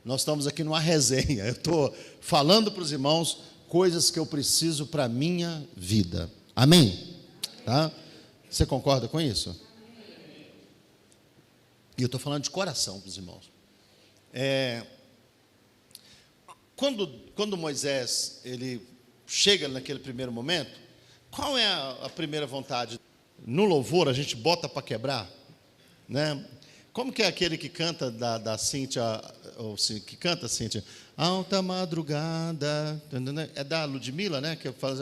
Nós estamos aqui numa resenha. Eu estou falando para os irmãos coisas que eu preciso para a minha vida. Amém? Tá? Você concorda com isso? E eu estou falando de coração para os irmãos. Quando Moisés ele chega naquele primeiro momento, qual é a primeira vontade? No louvor a gente bota para quebrar, né? Como que é aquele que canta da Cíntia, que canta, Cíntia? Alta madrugada, é da Ludmilla, né? Que faz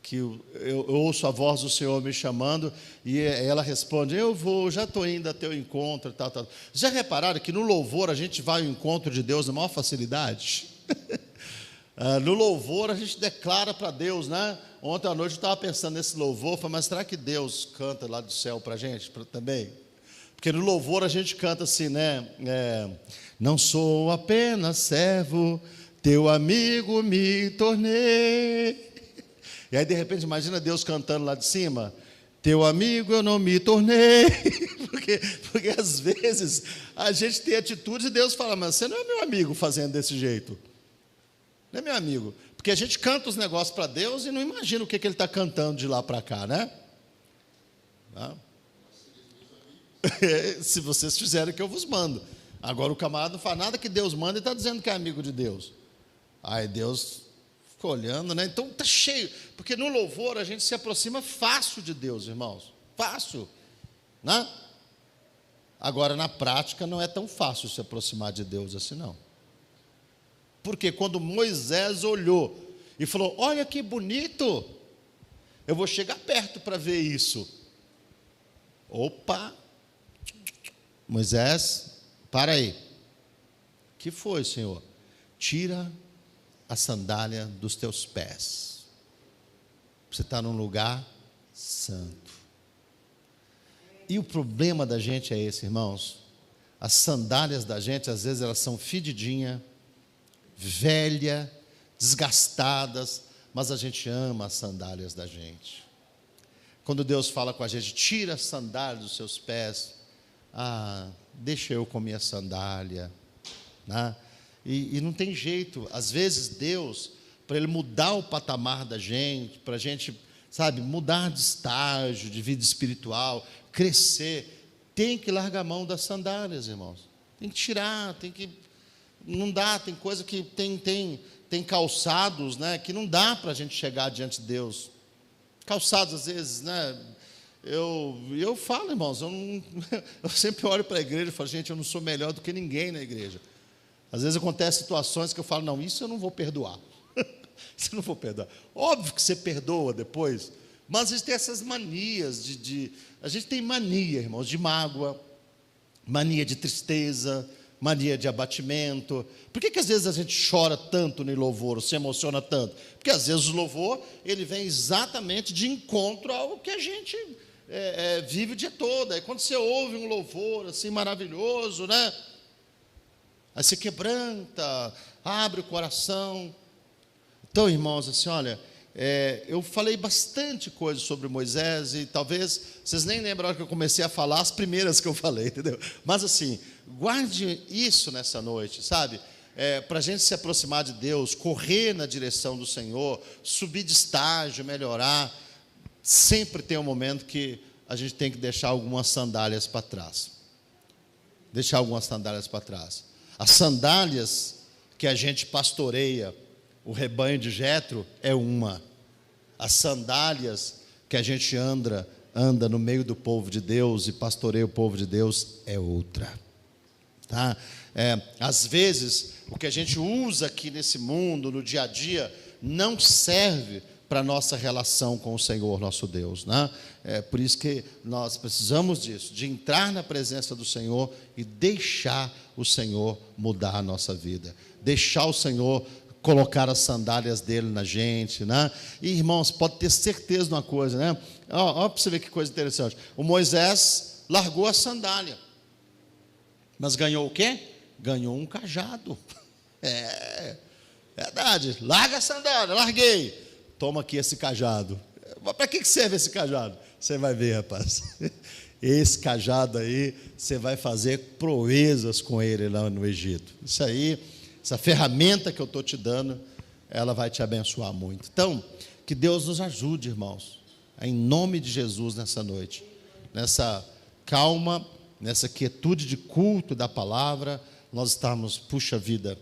que eu ouço a voz do Senhor me chamando, e ela responde: eu vou, já estou indo a teu encontro, tal. Já repararam que no louvor a gente vai ao encontro de Deus na maior facilidade? No louvor a gente declara para Deus, né? Ontem à noite eu estava pensando nesse louvor, falei: mas será que Deus canta lá do céu para a gente também? Porque no louvor a gente canta assim, né? Não sou apenas servo, teu amigo me tornei. E aí de repente imagina Deus cantando lá de cima: Teu amigo eu não me tornei. Porque às vezes a gente tem atitudes e Deus fala, mas você não é meu amigo fazendo desse jeito. Não é meu amigo. Porque a gente canta os negócios para Deus e não imagina o que Ele está cantando de lá para cá, né? Se vocês fizerem o que eu vos mando. Agora o camarada não faz nada que Deus manda e está dizendo que é amigo de Deus. Aí Deus ficou olhando, né? Então está cheio. Porque no louvor a gente se aproxima fácil de Deus, irmãos. Fácil, né? Agora na prática não é tão fácil se aproximar de Deus assim não. Porque quando Moisés olhou e falou, olha que bonito, eu vou chegar perto para ver isso. Opa! Moisés, para aí. Que foi, Senhor? Tira a sandália dos teus pés. Você está num lugar santo. E o problema da gente é esse, irmãos. As sandálias da gente, às vezes, elas são fedidinhas, velha, desgastadas, mas a gente ama as sandálias da gente. Quando Deus fala com a gente, tira a sandália dos seus pés, deixa eu com minha sandália, né? E não tem jeito, às vezes Deus, para Ele mudar o patamar da gente, para a gente, sabe, mudar de estágio, de vida espiritual, crescer, tem que largar a mão das sandálias, irmãos, tem que tirar, não dá, tem coisa que tem calçados, né, que não dá para a gente chegar diante de Deus. Calçados, às vezes, né, eu falo, irmãos, eu sempre olho para a igreja e falo, gente, eu não sou melhor do que ninguém na igreja. Às vezes acontecem situações que eu falo, não, isso eu não vou perdoar. Isso eu não vou perdoar. Óbvio que você perdoa depois, mas a gente tem essas manias a gente tem mania, irmãos, de mágoa, mania de tristeza, mania de abatimento. Por que às vezes a gente chora tanto no louvor, se emociona tanto? Porque às vezes o louvor, ele vem exatamente de encontro ao que a gente vive o dia todo. Aí quando você ouve um louvor assim maravilhoso, né? Aí você quebranta, abre o coração. Então, irmãos, assim, olha, eu falei bastante coisa sobre Moisés e talvez vocês nem lembram a hora que eu comecei a falar as primeiras que eu falei, entendeu? Mas assim, guarde isso nessa noite, sabe? Para a gente se aproximar de Deus, correr na direção do Senhor, subir de estágio, melhorar, sempre tem um momento que a gente tem que deixar algumas sandálias para trás. Deixar algumas sandálias para trás. As sandálias que a gente pastoreia, o rebanho de Jetro, é uma. As sandálias que a gente anda no meio do povo de Deus e pastoreia o povo de Deus é outra. Tá? Às vezes, o que a gente usa aqui nesse mundo, no dia a dia, não serve para a nossa relação com o Senhor, nosso Deus, né? Por isso que nós precisamos disso, de entrar na presença do Senhor e deixar o Senhor mudar a nossa vida, deixar o Senhor colocar as sandálias dele na gente, né? E irmãos, pode ter certeza de uma coisa, né? Ó, para você ver que coisa interessante. O Moisés largou a sandália, mas ganhou o quê? Ganhou um cajado. Verdade. Larga a sandália, larguei. Toma aqui esse cajado. Para que serve esse cajado? Você vai ver, rapaz. Esse cajado aí, você vai fazer proezas com ele lá no Egito. Isso aí, essa ferramenta que eu estou te dando, ela vai te abençoar muito. Então, que Deus nos ajude, irmãos, em nome de Jesus nessa noite, nessa calma, nessa quietude de culto da palavra, nós estamos, puxa vida,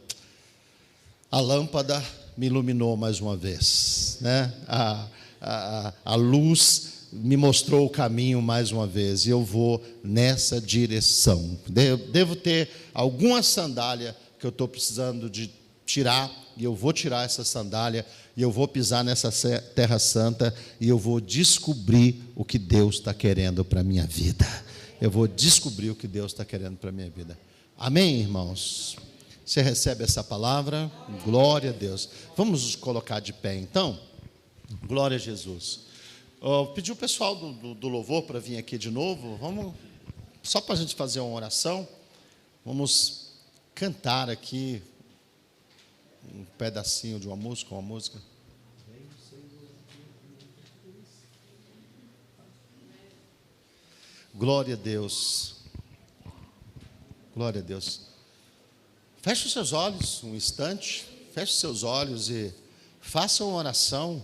a lâmpada me iluminou mais uma vez, né? A luz me mostrou o caminho mais uma vez, e eu vou nessa direção. Devo ter alguma sandália que eu estou precisando de tirar, e eu vou tirar essa sandália, e eu vou pisar nessa terra santa, e eu vou descobrir o que Deus está querendo para a minha vida. Eu vou descobrir o que Deus está querendo para a minha vida. Amém, irmãos? Você recebe essa palavra? Glória a Deus. Vamos nos colocar de pé, então? Glória a Jesus. Pedi o pessoal do louvor para vir aqui de novo. Vamos, só para a gente fazer uma oração. Vamos cantar aqui um pedacinho de uma música. Glória a Deus. Glória a Deus. Feche os seus olhos um instante. Feche os seus olhos e faça uma oração.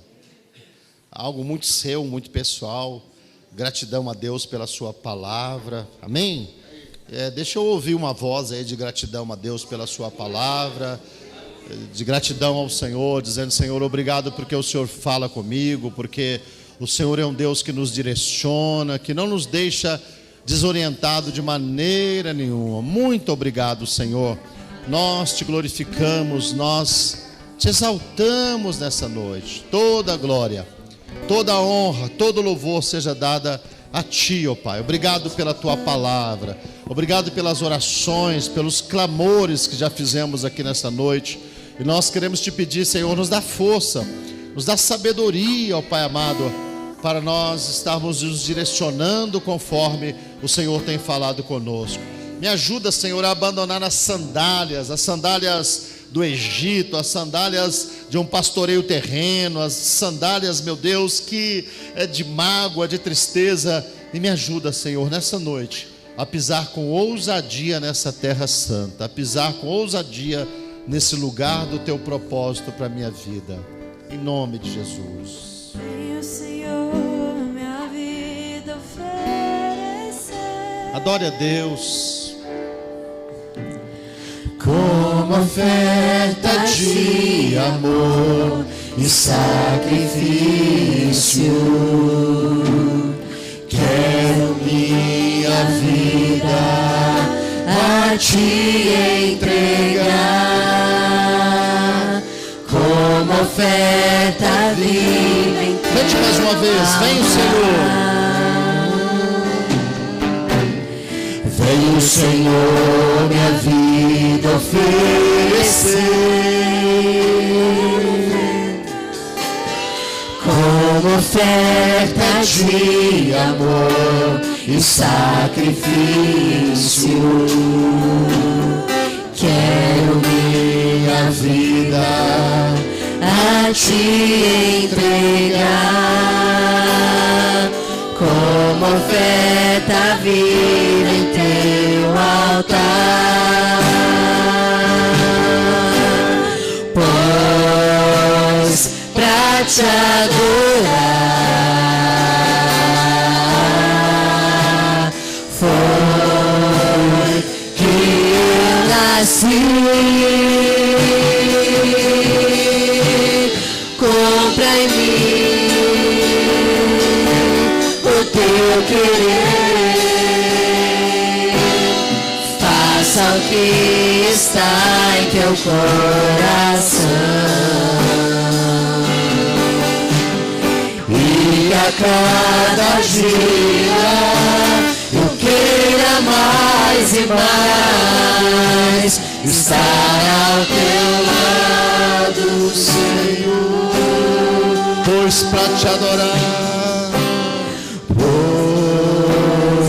Algo muito seu, muito pessoal. Gratidão a Deus pela sua palavra. Amém? Deixa eu ouvir uma voz aí de gratidão a Deus pela sua palavra. De gratidão ao Senhor, dizendo: Senhor, obrigado porque o Senhor fala comigo, porque o Senhor é um Deus que nos direciona, que não nos deixa desorientado de maneira nenhuma. Muito obrigado, Senhor. Nós te glorificamos, nós te exaltamos nessa noite. Toda a glória, toda a honra, todo louvor seja dada a Ti, ó Pai. Obrigado pela Tua palavra, obrigado pelas orações, pelos clamores que já fizemos aqui nessa noite. E nós queremos Te pedir, Senhor, nos dá força, nos dá sabedoria, ó Pai amado, para nós estarmos nos direcionando conforme o Senhor tem falado conosco. Me ajuda, Senhor, a abandonar as sandálias do Egito, as sandálias de um pastoreio terreno, as sandálias, meu Deus, que é de mágoa, de tristeza. E me ajuda, Senhor, nessa noite, a pisar com ousadia nessa terra santa, a pisar com ousadia nesse lugar do Teu propósito para a minha vida. Em nome de Jesus. Veio o Senhor minha vida oferecer. Adore a Deus. Como oferta de amor e sacrifício, quero minha vida a Ti entregar. Como oferta viva em Cante mais uma vez, vem o Senhor. Vem o Senhor minha vida oferecer, como oferta de amor e sacrifício. Quero minha vida a Ti entregar, como oferta viva em Teu altar. Pois pra Te adorar foi que eu nasci. Compra em mim o Teu querer, faça o que está em Teu coração, e a cada dia eu queira mais e mais estar ao Teu lado, Senhor. Pois pra Te adorar,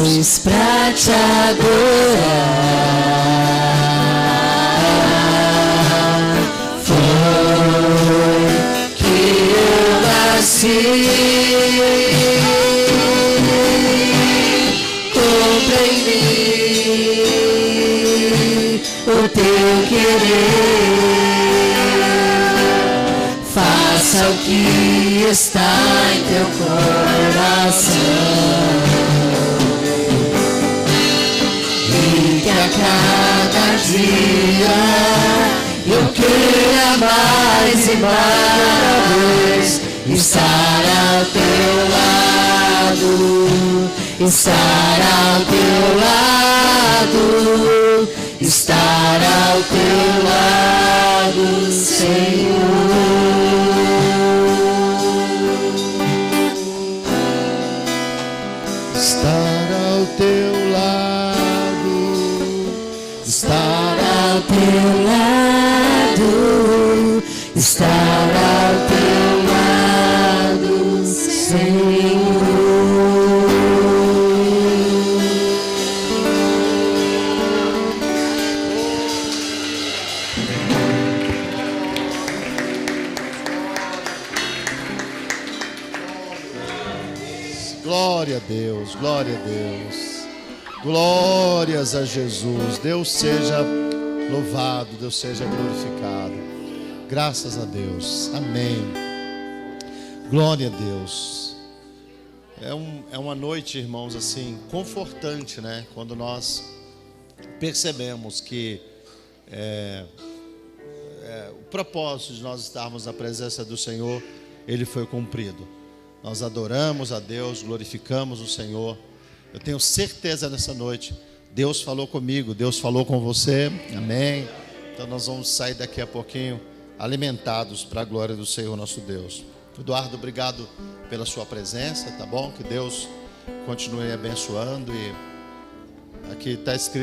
pois pra Te adorar foi que eu nasci. Compra em mim o Teu querer, faça o que está em Teu coração, e que a cada dia eu queira mais e mais estar ao Teu lado, estar ao Teu lado, estar ao Teu lado, Senhor. estar ao Teu lado, Estar ao Teu lado, estar ao Teu lado, Senhor. Glória a Deus, glória a Deus. Glórias a Jesus. Deus seja louvado, Deus seja glorificado. Graças a Deus. Amém. Glória a Deus. É uma noite, irmãos, assim, confortante, né? Quando nós percebemos que o propósito de nós estarmos na presença do Senhor, ele foi cumprido. Nós adoramos a Deus, glorificamos o Senhor. Eu tenho certeza nessa noite, Deus falou comigo, Deus falou com você, amém? Então nós vamos sair daqui a pouquinho alimentados para a glória do Senhor nosso Deus. Eduardo, obrigado pela sua presença, tá bom? Que Deus continue abençoando. E aqui está escrito